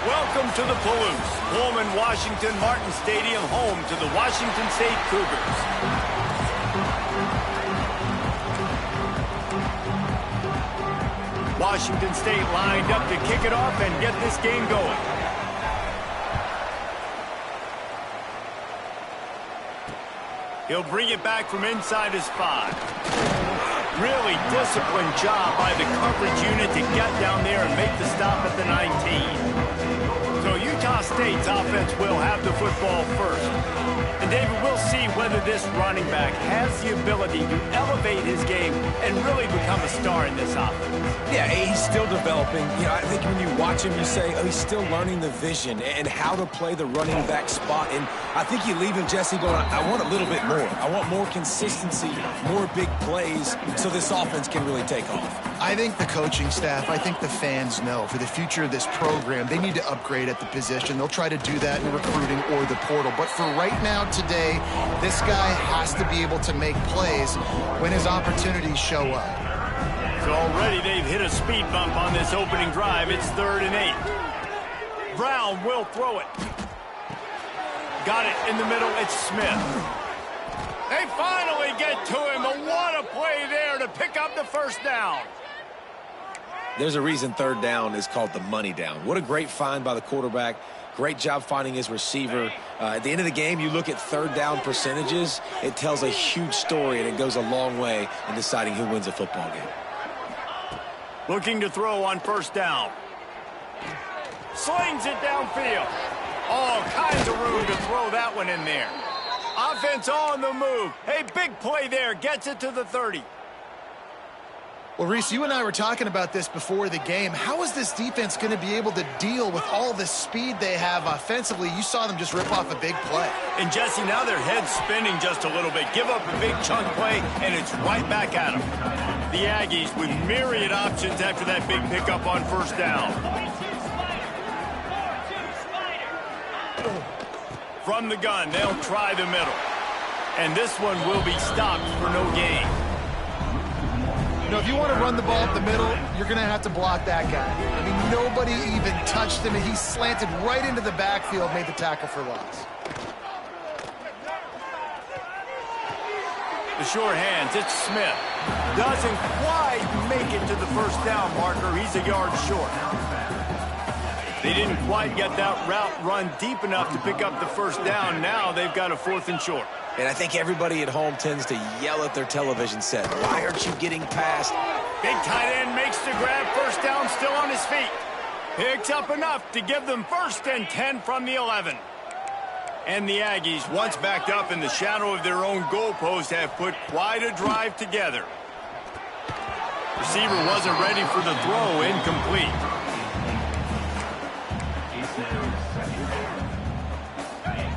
Welcome to the Palouse, Pullman Washington Martin Stadium, home to the Washington State Cougars. Washington State lined up to kick it off and get this game going. He'll bring it back from inside his 5. Really disciplined job by the coverage unit to get down there and make the stop at the 19. So Utah State's offense will have the football first. And David, we'll see whether this running back has the ability to elevate his game and really become a star in this offense. Yeah, he's still developing. You know, I think when you watch him, you say, oh, he's still learning the vision and how to play the running back spot. And I think you leave him, Jesse, going, I want a little bit more. I want more consistency, more big plays, so this offense can really take off. I think the coaching staff, I think the fans know for the future of this program, they need to upgrade at the position. They'll try to do that in recruiting or the portal. But for right now, today, this guy has to be able to make plays when his opportunities show up. So already they've hit a speed bump on this opening drive. It's 3rd and 8. Brown will throw it. Got it in the middle. It's Smith. They finally get to him. And what a play there to pick up the first down. There's a reason 3rd down is called the money down. What a great find by the quarterback. Great job finding his receiver. At the end of the game, you look at 3rd down percentages. It tells a huge story, and it goes a long way in deciding who wins a football game. Looking to throw on 1st down. Slings it downfield. All kinds of room to throw that one in there. Offense on the move. Hey, big play there. Gets it to the 30. Well, Reese, you and I were talking about this before the game. How is this defense going to be able to deal with all the speed they have offensively? You saw them just rip off a big play. And, Jesse, now their head's spinning just a little bit. Give up a big chunk play, and it's right back at them. The Aggies with myriad options after that big pickup on 1st down. From the gun, they'll try the middle. And this one will be stopped for no gain. You know, if you want to run the ball up the middle, you're going to have to block that guy. I mean, nobody even touched him, and he slanted right into the backfield, made the tackle for loss. The sure hands, it's Smith. Doesn't quite make it to the 1st down marker. He's a yard short. They didn't quite get that route run deep enough to pick up the 1st down. Now they've got a 4th and short. And I think everybody at home tends to yell at their television set. Why aren't you getting past? Big tight end makes the grab. 1st down, still on his feet. Picks up enough to give them 1st and 10 from the 11. And the Aggies, once backed up in the shadow of their own goalpost, have put quite a drive together. Receiver wasn't ready for the throw. Incomplete.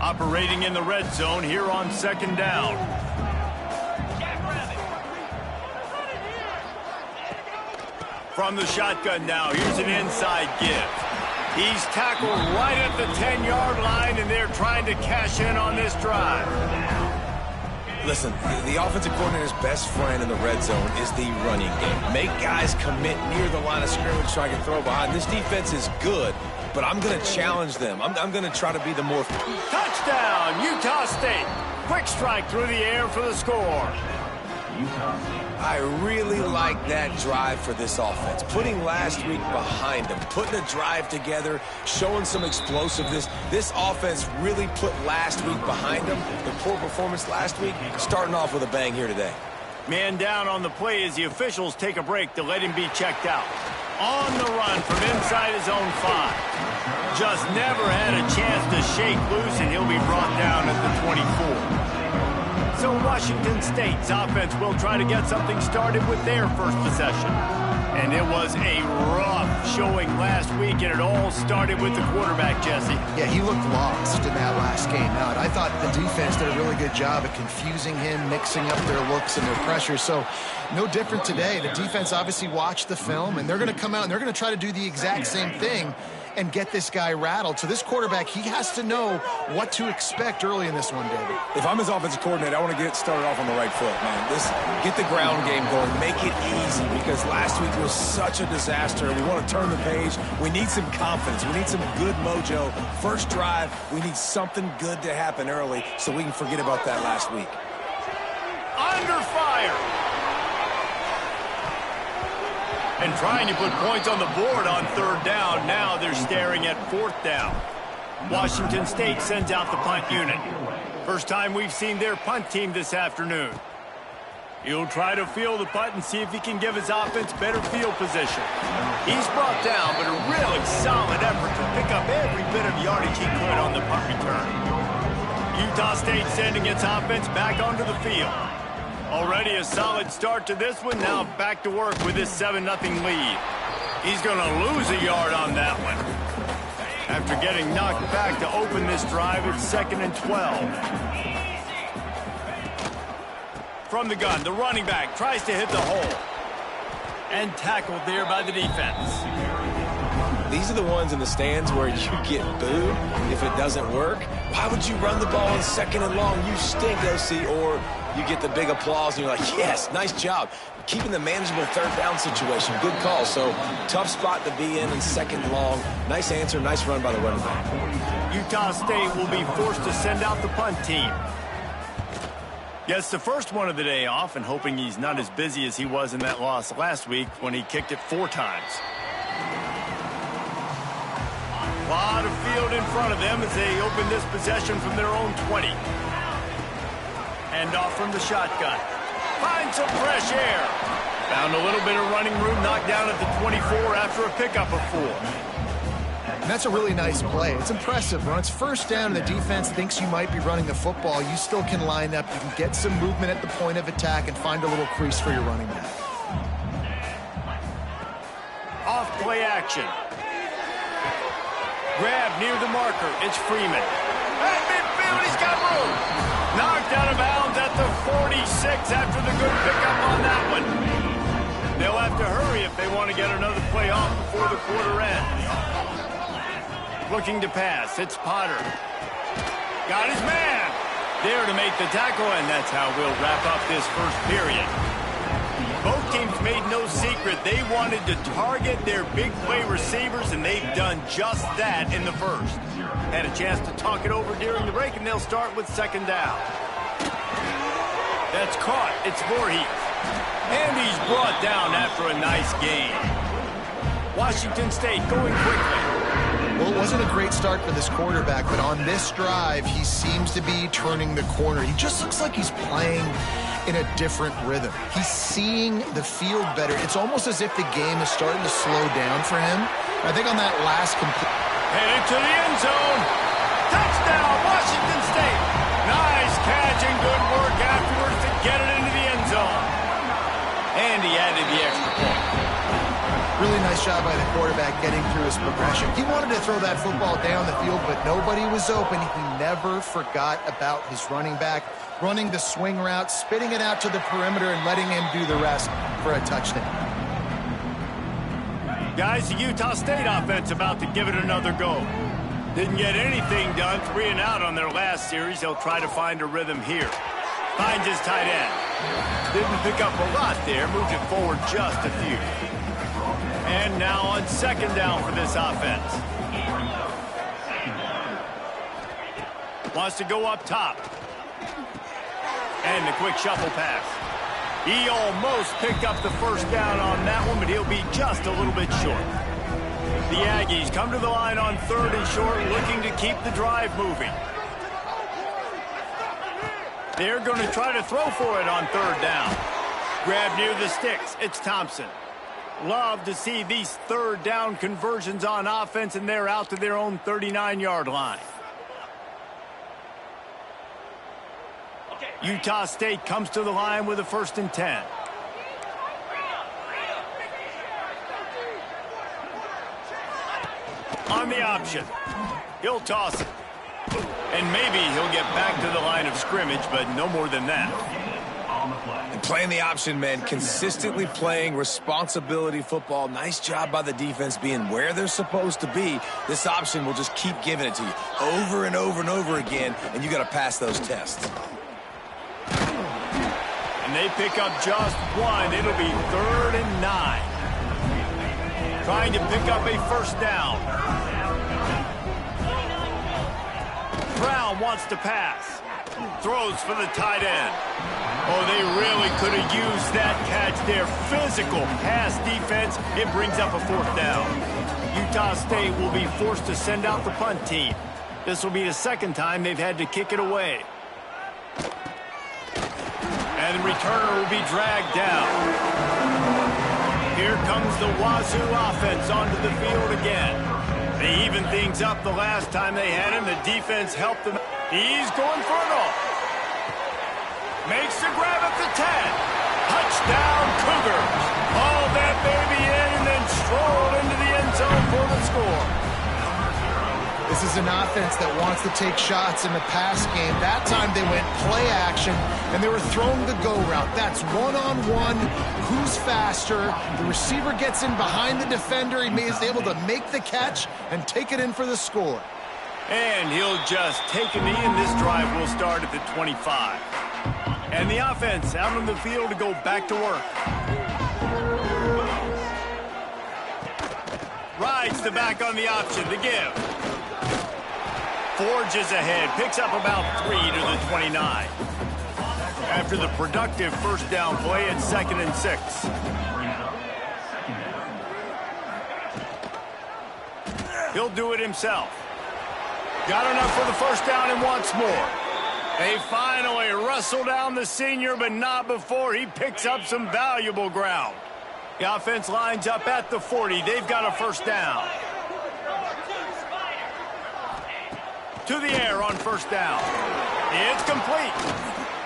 Operating in the red zone here on 2nd down. From the shotgun now, here's an inside give. He's tackled right at the 10-yard line, and they're trying to cash in on this drive. Listen, the offensive coordinator's best friend in the red zone is the running game. Make guys commit near the line of scrimmage so I can throw behind. This defense is good, but I'm going to challenge them. I'm going to try to be the more... Touchdown, Utah State. Quick strike through the air for the score. I really like that drive for this offense. Putting last week behind them, putting a drive together, showing some explosiveness. This offense really put last week behind them. The poor performance last week, starting off with a bang here today. Man down on the play as the officials take a break to let him be checked out. On the run from inside his own 5. Just never had a chance to shake loose, and he'll be brought down at the 24. So Washington State's offense will try to get something started with their first possession. And it was a rough showing last week, and it all started with the quarterback, Jesse. Yeah, he looked lost in that last game out. I thought the defense did a really good job of confusing him, mixing up their looks and their pressure. So no different today. The defense obviously watched the film, and they're going to come out and they're going to try to do the exact same thing and get this guy rattled. So this quarterback, he has to know what to expect early in this one, David. If I'm his offensive coordinator, I want to get started off on the right foot, man. Get the ground game going. Make it easy, because last week was such a disaster. We want to turn the page. We need some confidence. We need some good mojo. First drive, we need something good to happen early so we can forget about that last week. Under fire. And trying to put points on the board on third down. Now they're staring at fourth down. Washington State sends out the punt unit. First time we've seen their punt team this afternoon. He'll try to field the punt and see if he can give his offense better field position. He's brought down, but a really solid effort to pick up every bit of yardage he could on the punt return. Utah State sending its offense back onto the field. Already a solid start to this one. Now back to work with this 7-0 lead. He's going to lose a yard on that one. After getting knocked back to open this drive, it's 2nd and 12. From the gun, the running back tries to hit the hole. And tackled there by the defense. These are the ones in the stands where you get booed if it doesn't work. Why would you run the ball on 2nd and long? You stink, OC. Or you get the big applause and you're like, yes, nice job. Keeping the manageable third down situation. Good call. So tough spot to be in 2nd and long. Nice answer, nice run by the running back. Utah State will be forced to send out the punt team. Gets the first one of the day off, and hoping he's not as busy as he was in that loss last week when he kicked it 4 times. A lot of field in front of them as they open this possession from their own 20. And off from the shotgun. Finds some fresh air. Found a little bit of running room, knocked down at the 24 after a pickup of 4. And that's a really nice play. It's impressive. When it's first down and the defense thinks you might be running the football, you still can line up. You can get some movement at the point of attack and find a little crease for your running back. Off play action. Grab near the marker. It's Freeman. At midfield, he's got room. Knocked out of bounds at the 46 after the good pickup on that one. They'll have to hurry if they want to get another play off before the quarter ends. Looking to pass. It's Potter. Got his man. There to make the tackle, and that's how we'll wrap up this first period. Both teams made no secret they wanted to target their big play receivers, and they've done just that in the first. Had a chance to talk it over during the break, and they'll start with 2nd down. That's caught. It's Voorhees. And he's brought down after a nice gain. Washington State going quickly. Well, it wasn't a great start for this quarterback, but on this drive, he seems to be turning the corner. He just looks like he's playing in a different rhythm. He's seeing the field better. It's almost as if the game is starting to slow down for him. I think on that last headed to the end zone. Touchdown, Washington State. Nice catch and good work afterwards to get it into the end zone. And he added the extra point. Really nice job by the quarterback getting through his progression. He wanted to throw that football down the field, but nobody was open. He never forgot about his running back, running the swing route, spitting it out to the perimeter, and letting him do the rest for a touchdown. Guys, the Utah State offense about to give it another go. Didn't get anything done, 3 and out on their last series. They'll try to find a rhythm here. Finds his tight end. Didn't pick up a lot there, moved it forward just a few. And now on 2nd down for this offense. Wants to go up top. And the quick shuffle pass. He almost picked up the first down on that one, but he'll be just a little bit short. The Aggies come to the line on 3rd and short, looking to keep the drive moving. They're going to try to throw for it on 3rd down. Grab near the sticks. It's Thompson. Love to see these 3rd down conversions on offense, and they're out to their own 39-yard line. Utah State comes to the line with a 1st and 10. On the option. He'll toss it. And maybe he'll get back to the line of scrimmage, but no more than that. And Playing the option, man. Consistently playing responsibility football. Nice job by the defense being where they're supposed to be. This option will just keep giving it to you over and over and over again, and you got to pass those tests. And they pick up just one. It'll be 3rd and 9. Trying to pick up a first down. Brown wants to pass. Throws for the tight end. Oh, they really could have used that catch there. Physical pass defense. It brings up a 4th down. Utah State will be forced to send out the punt team. This will be the 2nd time they've had to kick it away. And the returner will be dragged down. Here comes the Wazoo offense onto the field again. They evened things up the last time they had him. The defense helped them. He's going for it all. Makes the grab at the 10. Touchdown, Cougars. Hauled that baby in and then strolled into the end zone for the score. This is an offense that wants to take shots in the pass game. That time they went play action, and they were throwing the go route. That's one-on-one. Who's faster? The receiver gets in behind the defender. He is able to make the catch and take it in for the score. And he'll just take a knee, and this drive will start at the 25. And the offense out on the field to go back to work. Rides the back on the option to give. Forges ahead, picks up about 3 to the 29. After the productive first down play, it's 2nd and 6. He'll do it himself. Got enough for the first down and wants more. They finally wrestle down the senior, but not before he picks up some valuable ground. The offense lines up at the 40. They've got a first down. To the air on first down. It's complete.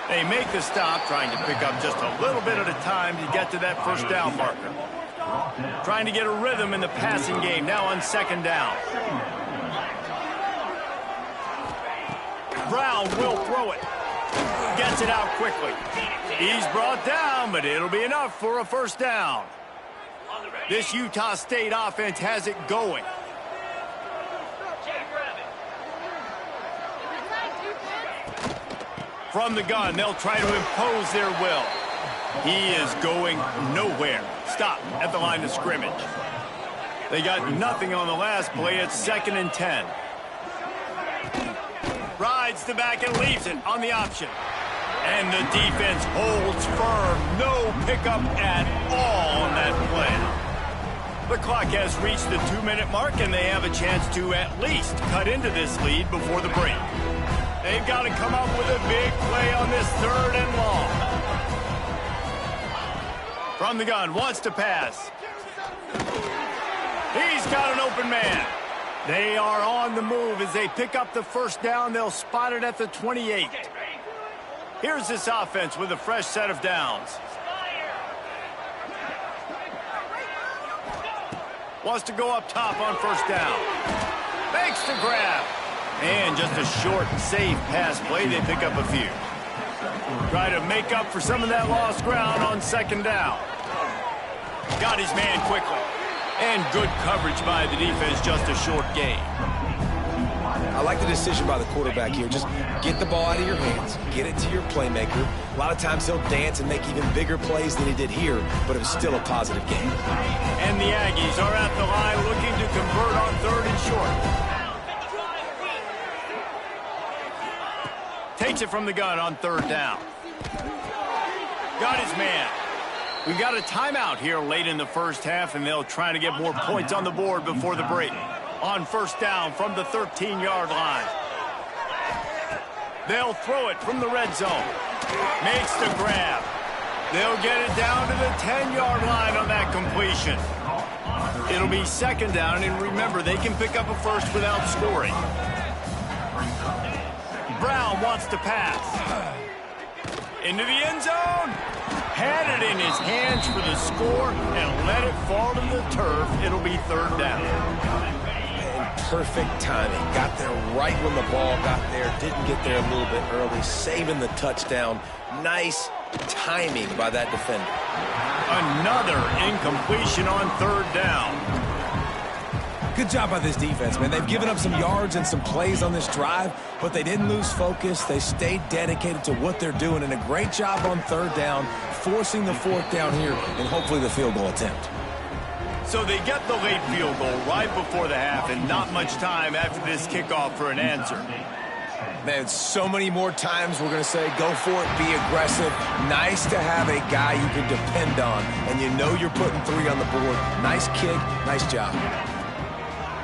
They make the stop, trying to pick up just a little bit at a time to get to that first down marker. Trying to get a rhythm in the passing game, now on 2nd down. Brown will throw it. Gets it out quickly. He's brought down, but it'll be enough for a first down. This Utah State offense has it going. From the gun, they'll try to impose their will. He is going nowhere. Stop at the line of scrimmage. They got nothing on the last play. It's 2nd and 10. Rides the back and leaves it on the option. And the defense holds firm. No pickup at all on that play. The clock has reached the 2-minute mark, and they have a chance to at least cut into this lead before the break. They've got to come up with a big play on this 3rd and long. From the gun, wants to pass. He's got an open man. They are on the move as they pick up the first down. They'll spot it at the 28. Here's this offense with a fresh set of downs. Wants to go up top on first down. Makes the grab. And just a short, safe pass play. They pick up a few. Try to make up for some of that lost ground on 2nd down. Got his man quickly. And good coverage by the defense, just a short gain. I like the decision by the quarterback here. Just get the ball out of your hands, get it to your playmaker. A lot of times he'll dance and make even bigger plays than he did here, but it was still a positive game. And the Aggies are at the line looking to convert on 3rd and short. Takes it from the gun on 3rd down. Got his man. We've got a timeout here late in the first half, and they'll try to get more points on the board before the break. On first down from the 13-yard line. They'll throw it from the red zone. Makes the grab. They'll get it down to the 10-yard line on that completion. It'll be 2nd down, and remember, they can pick up a first without scoring. Brown wants to pass. Into the end zone. Had it in his hands for the score and let it fall to the turf. It'll be 3rd down. And perfect timing. Got there right when the ball got there. Didn't get there a little bit early. Saving the touchdown. Nice timing by that defender. Another incompletion on third down. Good job by this defense, man. They've given up some yards and some plays on this drive, but they didn't lose focus. They stayed dedicated to what they're doing, and a great job on third down, forcing the fourth down here, and hopefully the field goal attempt. So they get the late field goal right before the half, and not much time after this kickoff for an answer. Man, so many more times we're going to say, go for it, be aggressive. Nice to have a guy you can depend on, and you know you're putting 3 on the board. Nice kick, nice job.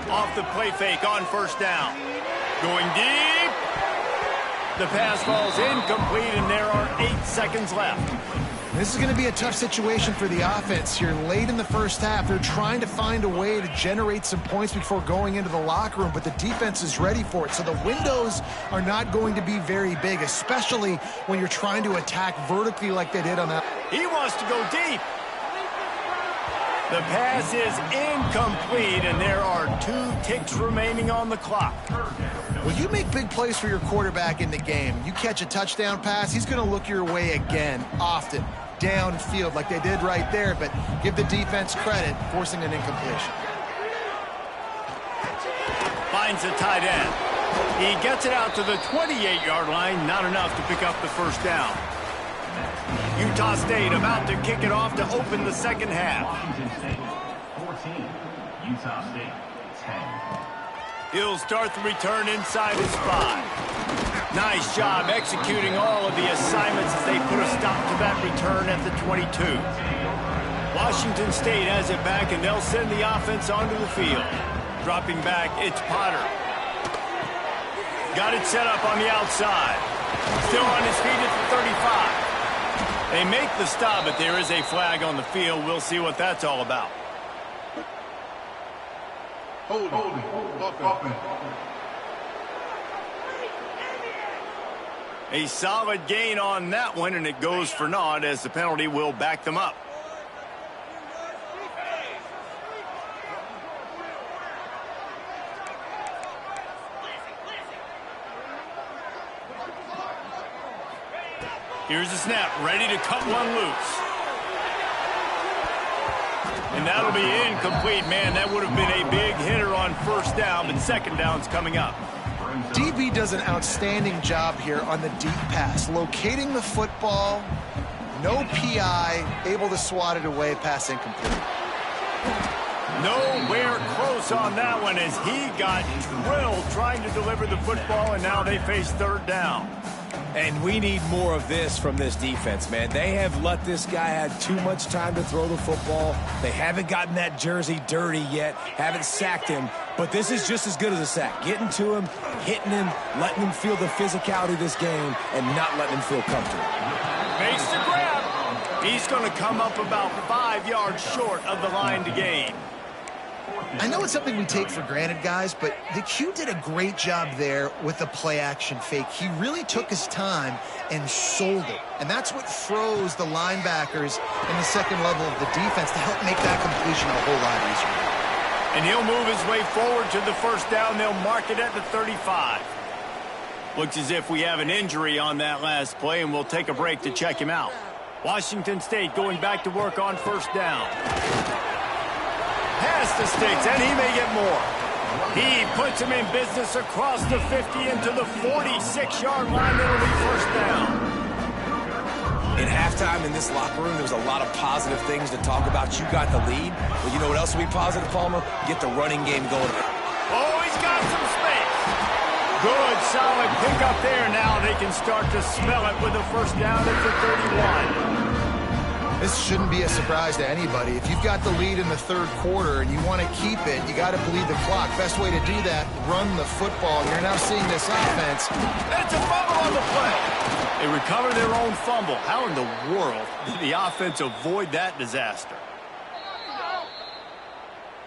Off the play fake on first down. Going deep. The pass falls incomplete, and there are 8 seconds left. This is going to be a tough situation for the offense here. Late in the first half, they're trying to find a way to generate some points before going into the locker room, but the defense is ready for it. So the windows are not going to be very big, especially when you're trying to attack vertically like they did on that. He wants to go deep. The pass is incomplete, and there are 2 ticks remaining on the clock. When you make big plays for your quarterback in the game, you catch a touchdown pass, he's going to look your way again, often, downfield like they did right there, but give the defense credit, forcing an incompletion. Finds a tight end. He gets it out to the 28-yard line, not enough to pick up the first down. Utah State about to kick it off to open the second half. 14, Utah State 10. He'll start the return inside his 5. Nice job executing all of the assignments as they put a stop to that return at the 22. Washington State has it back, and they'll send the offense onto the field. Dropping back, it's Potter. Got it set up on the outside. Still on his feet at the 35. They make the stop, but there is a flag on the field. We'll see what that's all about. Holding. A solid gain on that one, and it goes for naught as the penalty will back them up. Here's the snap, ready to cut one loose. And that'll be incomplete. Man, that would have been a big hitter on first down, but second down's coming up. DB does an outstanding job here on the deep pass, locating the football, no PI, able to swat it away, pass incomplete. Nowhere close on that one as he got drilled trying to deliver the football, and now they face third down. And we need more of this from this defense, man. They have let this guy have too much time to throw the football. They haven't gotten that jersey dirty yet, haven't sacked him. But this is just as good as a sack. Getting to him, hitting him, letting him feel the physicality of this game, and not letting him feel comfortable. Makes the grab. He's going to come up about 5 yards short of the line to gain. I know it's something we take for granted, guys, but the Q did a great job there with the play-action fake. He really took his time and sold it, and that's what froze the linebackers in the second level of the defense to help make that completion a whole lot easier. And he'll move his way forward to the first down. They'll mark it at the 35. Looks as if we have an injury on that last play, and we'll take a break to check him out. Washington State going back to work on first down. Past the sticks, and he may get more. He puts him in business across the 50 into the 46-yard line. It'll be first down. In halftime in this locker room, there was a lot of positive things to talk about. You got the lead. Well, you know what else will be positive, Palmer? Get the running game going. Oh, he's got some space. Good, solid pickup there. Now they can start to smell it with a first down at the 31. This shouldn't be a surprise to anybody. If you've got the lead in the third quarter and you want to keep it, you got to bleed the clock. Best way to do that, run the football. You're now seeing this offense. It's a fumble on the play. They recover their own fumble. How in the world did the offense avoid that disaster?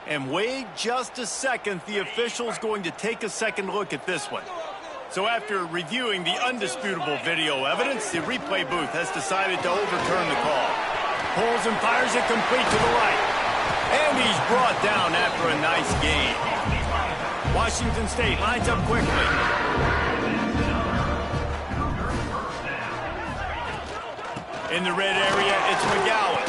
And wait just a second. The official's going to take a second look at this one. So after reviewing the undisputable video evidence, the replay booth has decided to overturn the call. Pulls and fires it complete to the right. And he's brought down after a nice gain. Washington State lines up quickly. In the red area, it's McGowan.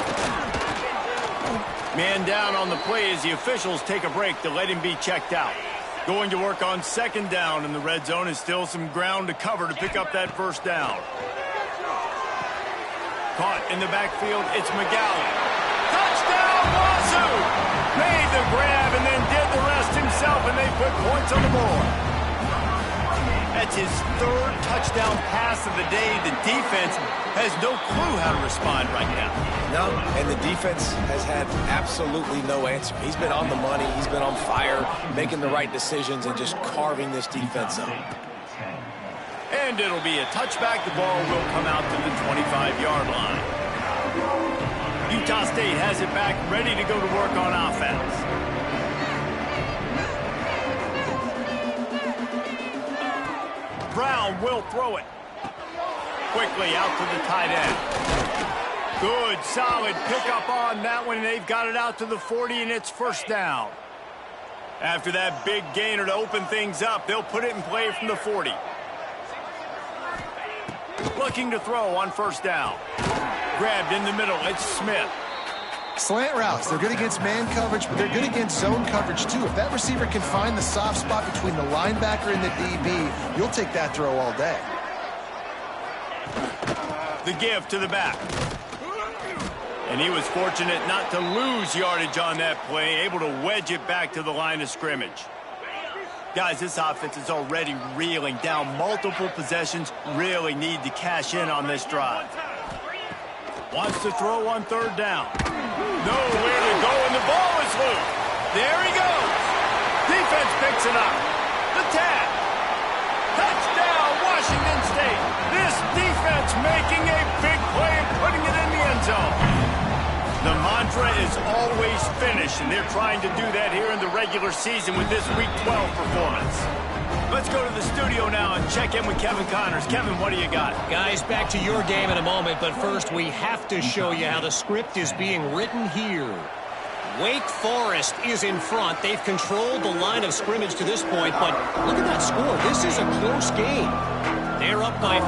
Man down on the play as the officials take a break to let him be checked out. Going to work on second down in the red zone is still some ground to cover to pick up that first down. Caught in the backfield, it's McGowan. Touchdown, Wazoo! Made the grab and then did the rest himself, and they put points on the board. That's his third touchdown pass of the day. The defense has no clue how to respond right now. No, and the defense has had absolutely no answer. He's been on the money. He's been on fire, making the right decisions and just carving this defense up. And it'll be a touchback. The ball will come out to the 25-yard line. Utah State has it back, ready to go to work on offense. Brown will throw it. Quickly out to the tight end. Good, solid pickup on that one. They've got it out to the 40, and it's first down. After that big gainer to open things up, they'll put it in play from the 40. Looking to throw on first down. Grabbed in the middle, it's Smith. Slant routes, they're good against man coverage, but they're good against zone coverage too. If that receiver can find the soft spot between the linebacker and the DB, you'll take that throw all day. The give to the back. And he was fortunate not to lose yardage on that play, able to wedge it back to the line of scrimmage. Guys, this offense is already reeling down multiple possessions, really need to cash in on this drive. Wants to throw on third down. Nowhere to go, and the ball is loose. There he goes. Defense picks it up. The tag. Touchdown, Washington State. This defense making a big play and putting it in the end zone. The mantra is always finish, and they're trying to do that here in the regular season with this Week 12 performance. Let's go to the studio now and check in with Kevin Connors. Kevin, what do you got? Guys, back to your game in a moment, but first we have to show you how the script is being written here. Wake Forest is in front. They've controlled the line of scrimmage to this point, but look at that score. This is a close game. They're up by 4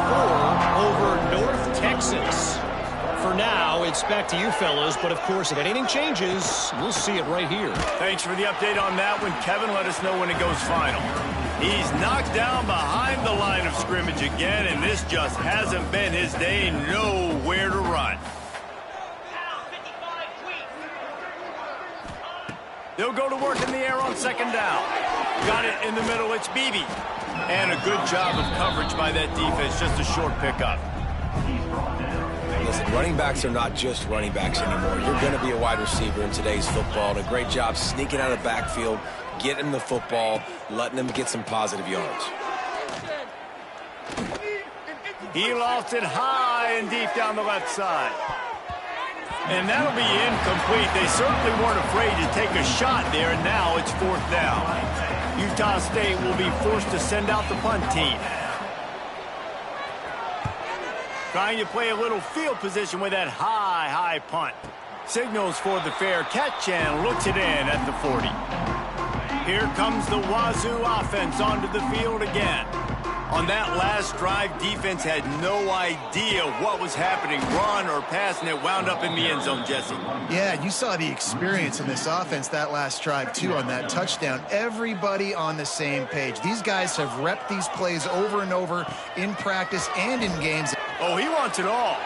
over North Texas. For now, it's back to you fellas, but of course, if anything changes, we'll see it right here. Thanks for the update on that one, Kevin. Let us know when it goes final. He's knocked down behind the line of scrimmage again, and this just hasn't been his day. Nowhere to run. They'll go to work in the air on second down. Got it in the middle, it's Beebe. And a good job of coverage by that defense, just a short pickup. Listen, running backs are not just running backs anymore. You're going to be a wide receiver in today's football. And a great job sneaking out of the backfield, getting them the football, letting them get some positive yards. He lost it high and deep down the left side. And that'll be incomplete. They certainly weren't afraid to take a shot there, and now it's fourth down. Utah State will be forced to send out the punt team. Trying to play a little field position with that high punt. Signals for the fair catch and looks it in at the 40. Here comes the Wazoo offense onto the field again. On that last drive, defense had no idea what was happening, run or pass, and it wound up in the end zone, Jesse. Yeah, you saw the experience in this offense that last drive, too, on that touchdown. Everybody on the same page. These guys have repped these plays over and over in practice and in games. Oh, he wants it all.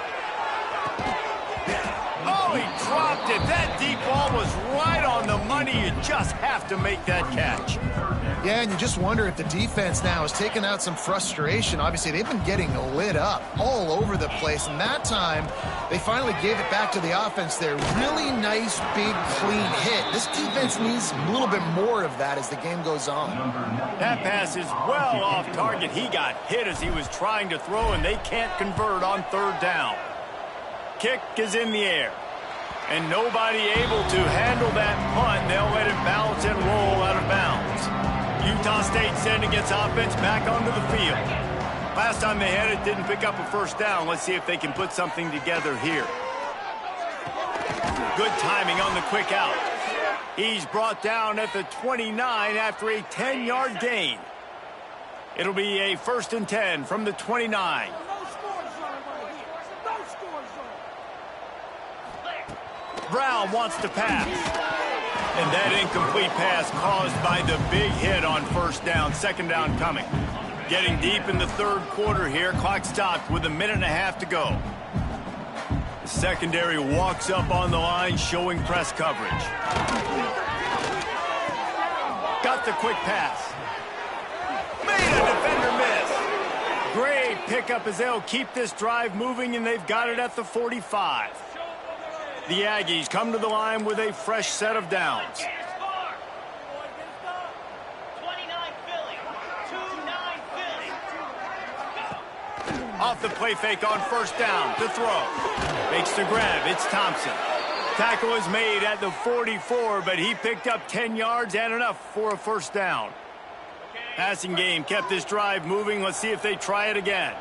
Oh, he dropped it. That deep ball was right on the money. You just have to make that catch. Yeah, and you just wonder if the defense now has taken out some frustration. Obviously, they've been getting lit up all over the place, and that time they finally gave it back to the offense there. Really nice, big, clean hit. This defense needs a little bit more of that as the game goes on. That pass is well off target. He got hit as he was trying to throw, and they can't convert on third down. Kick is in the air. And nobody able to handle that punt. They'll let it bounce and roll out of bounds. Utah State sending its offense back onto the field. Last time they had it, didn't pick up a first down. Let's see if they can put something together here. Good timing on the quick out. He's brought down at the 29 after a 10-yard gain. It'll be a 1st and 10 from the 29. Brown wants to pass. And that incomplete pass caused by the big hit on 1st down, 2nd down coming. Getting deep in the 3rd quarter here. Clock stopped with 1.5 minutes to go. The secondary walks up on the line, showing press coverage. Got the quick pass. Made a defender miss. Great pickup as they'll keep this drive moving, and they've got it at the 45. The Aggies come to the line with a fresh set of downs. Off the play fake on 1st down to throw. Makes the grab. It's Thompson. Tackle is made at the 44, but he picked up 10 yards and enough for a 1st down. Passing game kept this drive moving. Let's see if they try it again.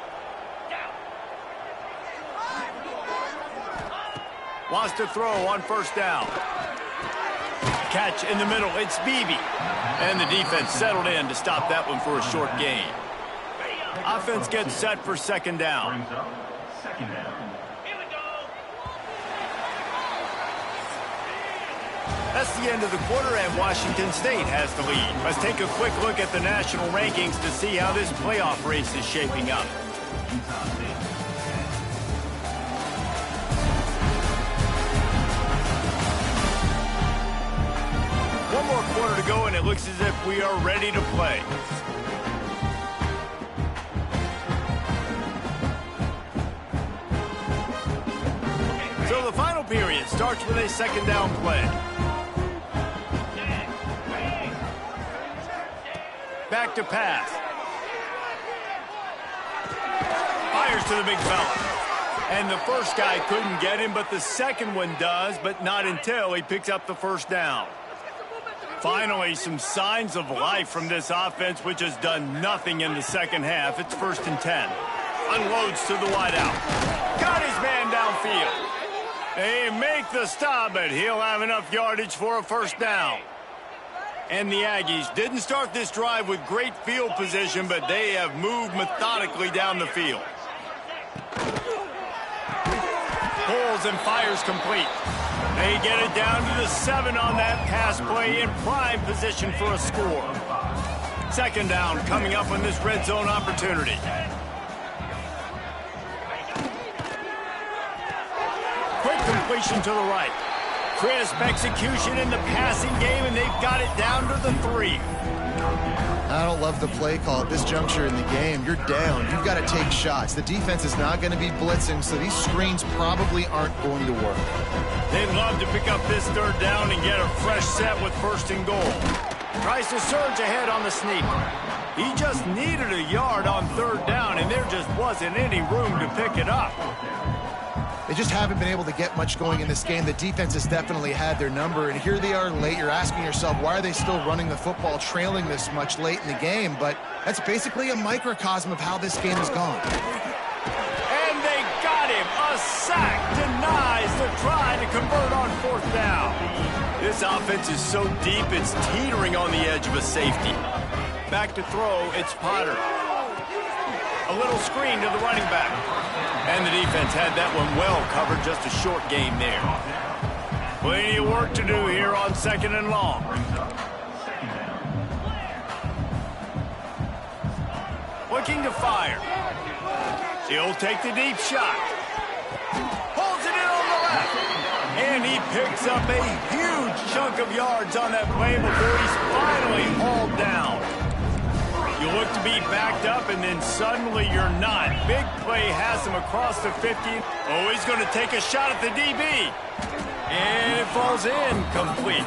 Wants to throw on 1st down. Catch in the middle. It's Beebe. And the defense settled in to stop that one for a short gain. Offense gets set for 2nd down. That's the end of the quarter, and Washington State has the lead. Let's take a quick look at the national rankings to see how this playoff race is shaping up. One more quarter to go, and it looks as if we are ready to play. So the final period starts with a 2nd down play. Back to pass. Fires to the big fella. And the first guy couldn't get him, but the second one does, but not until he picks up the 1st down. Finally, some signs of life from this offense, which has done nothing in the 2nd half. It's 1st and 10. Unloads to the wideout. Got his man downfield. They make the stop, but he'll have enough yardage for a 1st down. And the Aggies didn't start this drive with great field position, but they have moved methodically down the field. Pulls and fires complete. They get it down to the 7 on that pass play, in prime position for a score. 2nd down coming up on this red zone opportunity. Quick completion to the right. Crisp execution in the passing game, and they've got it down to the 3. I don't love the play call at this juncture in the game. You're down. You've got to take shots. The defense is not going to be blitzing, so these screens probably aren't going to work. They'd love to pick up this 3rd down and get a fresh set with 1st and goal. Tries to surge ahead on the sneak. He just needed a yard on 3rd down, and there just wasn't any room to pick it up. They just haven't been able to get much going in this game. The defense has definitely had their number, and here they are late. You're asking yourself, why are they still running the football, trailing this much late in the game? But that's basically a microcosm of how this game has gone. And they got him. A sack denies the try to convert on 4th down. This offense is so deep, it's teetering on the edge of a safety. Back to throw, it's Potter. A little screen to the running back. And the defense had that one well covered, just a short gain there. Plenty of work to do here on 2nd and long. Looking to fire. He'll take the deep shot. Holds it in on the left. And he picks up a huge chunk of yards on that play before he's finally hauled down. You look to be backed up, and then suddenly you're not. Big play has him across the 50. Oh, he's going to take a shot at the DB. And it falls incomplete.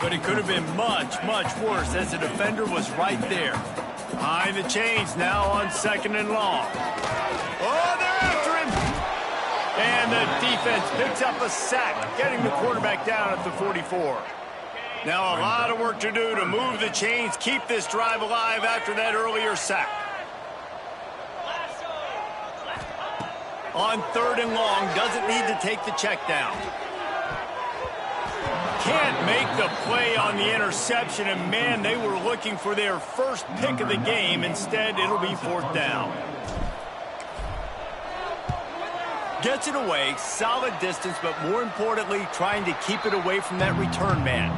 But it could have been much, much worse as the defender was right there. Behind the chains now on 2nd and long. Oh, they're after him. And the defense picks up a sack, getting the quarterback down at the 44. Now a lot of work to do to move the chains, keep this drive alive after that earlier sack. On 3rd and long, doesn't need to take the check down. Can't make the play on the interception, and man, they were looking for their first pick of the game. Instead, it'll be 4th down. Gets it away, solid distance, but more importantly, trying to keep it away from that return man.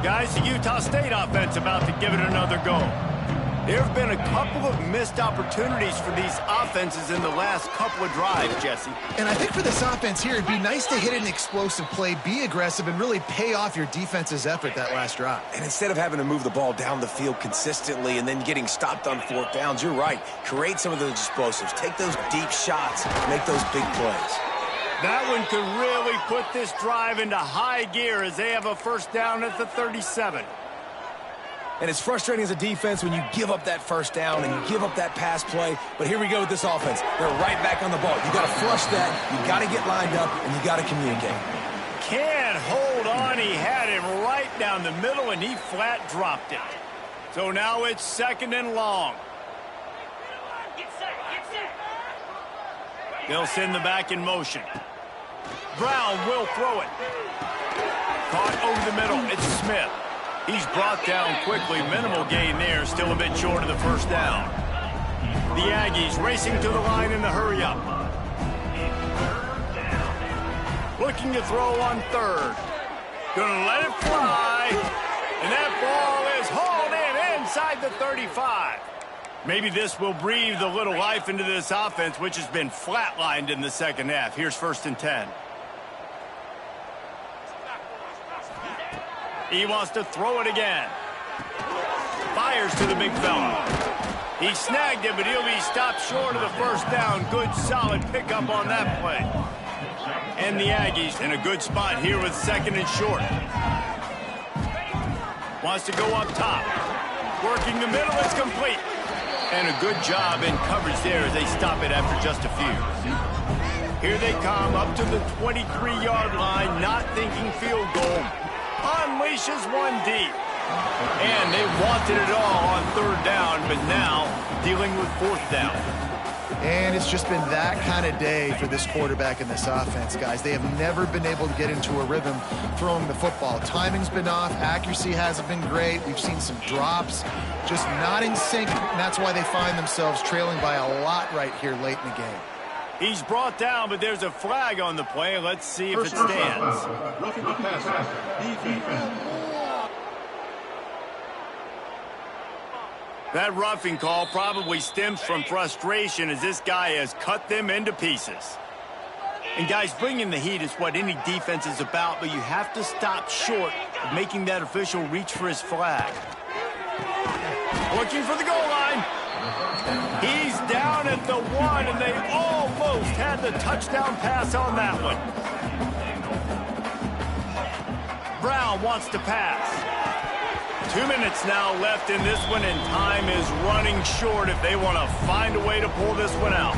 Guys, the Utah State offense about to give it another go. There have been a couple of missed opportunities for these offenses in the last couple of drives, Jesse. And I think for this offense here, it'd be nice to hit an explosive play, be aggressive, and really pay off your defense's effort that last drive. And instead of having to move the ball down the field consistently and then getting stopped on 4th downs, you're right. Create some of those explosives. Take those deep shots. Make those big plays. That one could really put this drive into high gear as they have a 1st down at the 37. And it's frustrating as a defense when you give up that 1st down and you give up that pass play. But here we go with this offense. They're right back on the ball. You got to flush that. You got to get lined up, and you got to communicate. Can't hold on. He had him right down the middle, and he flat dropped it. So now it's 2nd and long. They'll send the back in motion. Brown will throw it. Caught over the middle. It's Smith. He's brought down quickly. Minimal gain there. Still a bit short of the 1st down. The Aggies racing to the line in the hurry-up. Looking to throw on 3rd. Gonna let it fly. And that ball is hauled in inside the 35. Maybe this will breathe a little life into this offense, which has been flatlined in the 2nd half. Here's 1st and 10. He wants to throw it again. Fires to the big fella. He snagged it, but he'll be stopped short of the 1st down. Good, solid pickup on that play. And the Aggies in a good spot here with 2nd and short. Wants to go up top. Working the middle, it's complete. And a good job in coverage there as they stop it after just a few. Here they come up to the 23-yard line, not thinking field goal. Unleashes one deep. And they wanted it all on 3rd down, but now dealing with 4th down. And it's just been that kind of day for this quarterback and this offense, guys. They have never been able to get into a rhythm throwing the football. Timing's been off. Accuracy hasn't been great. We've seen some drops. Just not in sync, and that's why they find themselves trailing by a lot right here late in the game. He's brought down, but there's a flag on the play. Let's see if it stands. That roughing call probably stems from frustration as this guy has cut them into pieces. And guys, bringing the heat is what any defense is about, but you have to stop short of making that official reach for his flag. Looking for the goal line. He's down at the 1, and they almost had the touchdown pass on that one. Brown wants to pass. 2 minutes now left in this one, and time is running short if they want to find a way to pull this one out.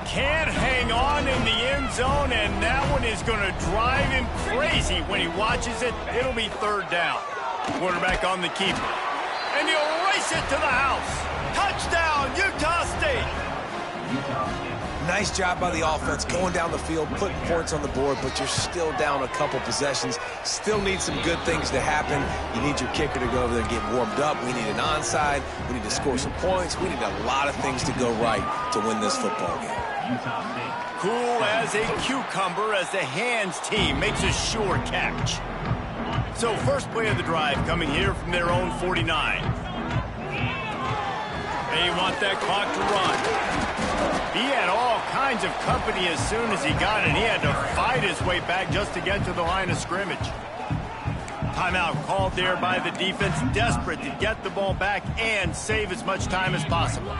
Can't hang on in the end zone, and that one is going to drive him crazy when he watches it. It'll be 3rd down. Quarterback on the keeper. And he'll race it to the house. Touchdown, Utah State. Nice job by the offense going down the field, putting points on the board, but you're still down a couple possessions. Still need some good things to happen. You need your kicker to go over there and get warmed up. We need an onside. We need to score some points. We need a lot of things to go right to win this football game. Cool as a cucumber as the hands team makes a sure catch. So first play of the drive coming here from their own 49. They want that clock to run. He had all kinds of company as soon as he got it. He had to fight his way back just to get to the line of scrimmage. Timeout called there by the defense, desperate to get the ball back and save as much time as possible.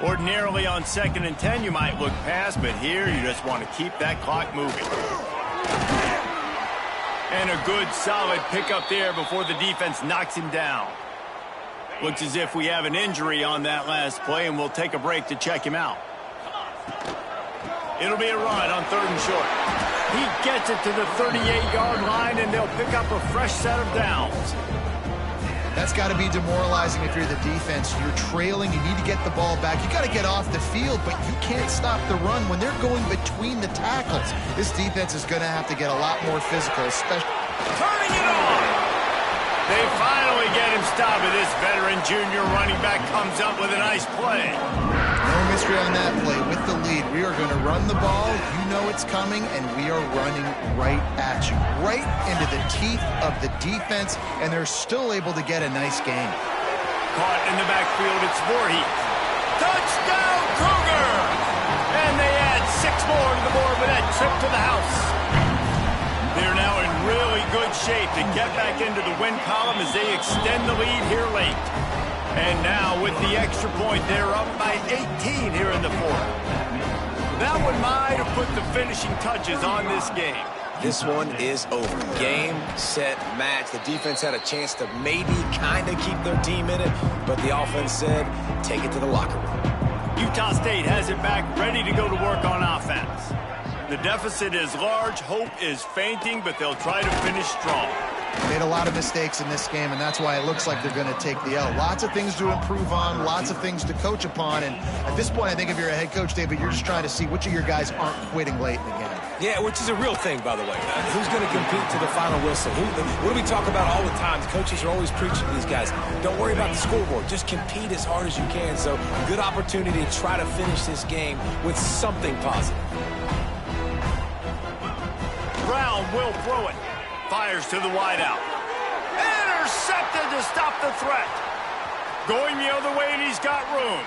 Ordinarily on 2nd and 10, you might look past, but here you just want to keep that clock moving. And a good, solid pickup there before the defense knocks him down. Looks as if we have an injury on that last play, and we'll take a break to check him out. It'll be a run on 3rd and short. He gets it to the 38-yard line, and they'll pick up a fresh set of downs. That's got to be demoralizing if you're the defense. You're trailing. You need to get the ball back. You got to get off the field, but you can't stop the run when they're going between the tackles. This defense is going to have to get a lot more physical, especially. Turning it on! They finally get him stopped, and this veteran junior running back comes up with a nice play. No mystery on that play. With the lead, we are going to run the ball. You know it's coming, and we are running right at you. Right into the teeth of the defense, and they're still able to get a nice gain. Caught in the backfield, it's Voorhees. Touchdown, Cougar! And they add 6 more to the board with that trip to the house. They're now in really good shape to get back into the win column as they extend the lead here late. And now with the extra point, they're up by 18 here in the fourth. That one might have put the finishing touches on this game. This one is over. Game, set, match. The defense had a chance to maybe kind of keep their team in it, but the offense said, take it to the locker room. Utah State has it back, ready to go to work on offense. The deficit is large, hope is fainting, but they'll try to finish strong. Made a lot of mistakes in this game, and that's why it looks like they're going to take the L. Lots of things to improve on, lots of things to coach upon, and at this point, I think if you're a head coach, David, you're just trying to see which of your guys aren't quitting late in the game. Yeah, which is a real thing, by the way. Who's going to compete to the final whistle? What do we talk about all the time? The coaches are always preaching to these guys. Don't worry about the scoreboard. Just compete as hard as you can. So, good opportunity to try to finish this game with something positive. Brown will throw it. Fires to the wideout. Intercepted to stop the threat. Going the other way, and he's got room.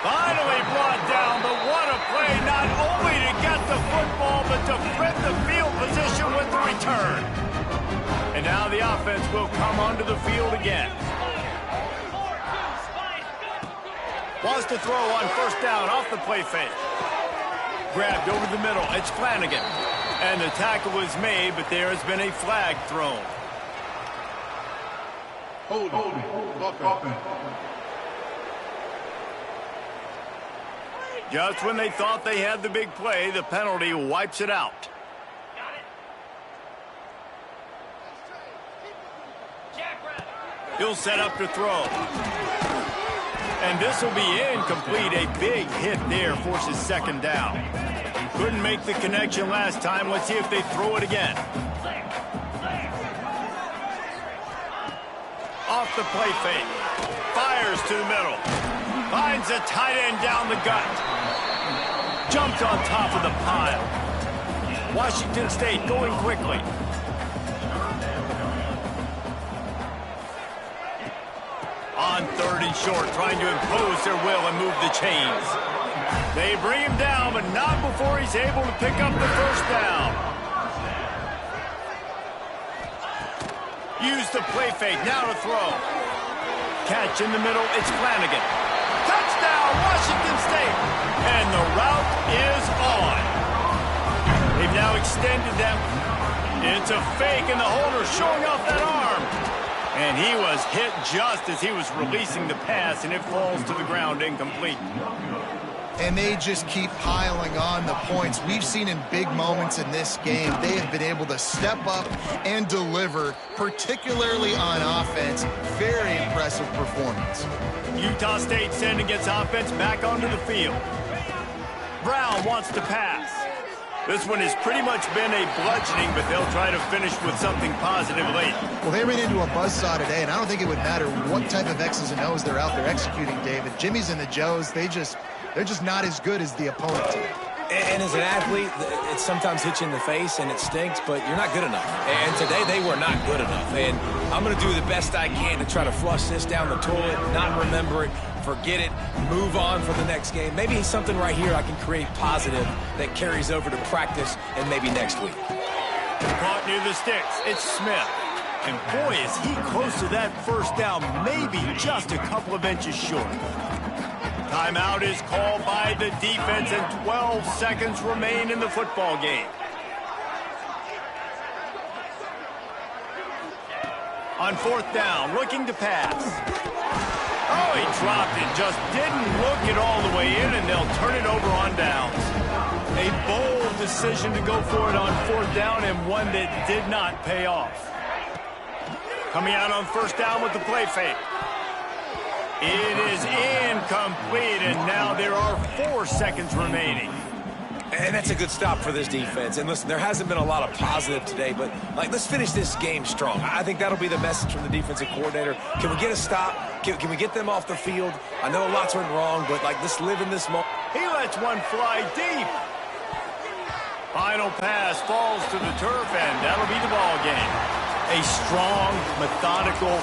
Finally brought down, but what a play, not only to get the football, but to print the field position with the return. And now the offense will come onto the field again. Wants to throw on first down off the play fake. Grabbed over the middle, it's Flanagan. And the tackle was made, but there has been a flag thrown. Just when they thought they had the big play, the penalty wipes it out. He'll set up to throw. And this will be incomplete. A big hit there forces second down. Couldn't make the connection last time. Let's see if they throw it again. Off the play fake. Fires to the middle. Finds a tight end down the gut. Jumped on top of the pile. Washington State going quickly. On 3rd and short, trying to impose their will and move the chains. They bring him down, but not before he's able to pick up the first down. Use the play fake, now to throw. Catch in the middle, it's Flanagan. Touchdown, Washington State. And the route is on. They've now extended them. It's a fake, and the holder showing off that arm. And he was hit just as he was releasing the pass, and it falls to the ground incomplete. And they just keep piling on the points. We've seen in big moments in this game, they have been able to step up and deliver, particularly on offense. Very impressive performance. Utah State sending its offense back onto the field. Brown wants to pass. This one has pretty much been a bludgeoning, but they'll try to finish with something positive late. Well, they ran into a buzzsaw today, and I don't think it would matter what type of X's and O's they're out there executing, David. Jimmy's and the Joes, they're just not as good as the opponent today. And as an athlete, it sometimes hits you in the face and it stinks, but you're not good enough. And today they were not good enough. And I'm going to do the best I can to try to flush this down the toilet, not remember it, forget it, move on for the next game. Maybe something right here I can create positive that carries over to practice and maybe next week. Caught near the sticks. It's Smith. And boy, is he close to that first down, maybe just a couple of inches short. Timeout is called by the defense, and 12 seconds remain in the football game. On 4th down, looking to pass. Oh, he dropped it, just didn't look it all the way in, and they'll turn it over on downs. A bold decision to go for it on 4th down, and one that did not pay off. Coming out on first down with the play fake. It is incomplete, and now there are 4 seconds remaining. And that's a good stop for this defense. And listen, there hasn't been a lot of positive today, but let's finish this game strong. I think that'll be the message from the defensive coordinator. Can we get a stop? Can we get them off the field? I know lots went wrong, but let's live in this moment. He lets one fly deep. Final pass falls to the turf, and that'll be the ball game. A strong, methodical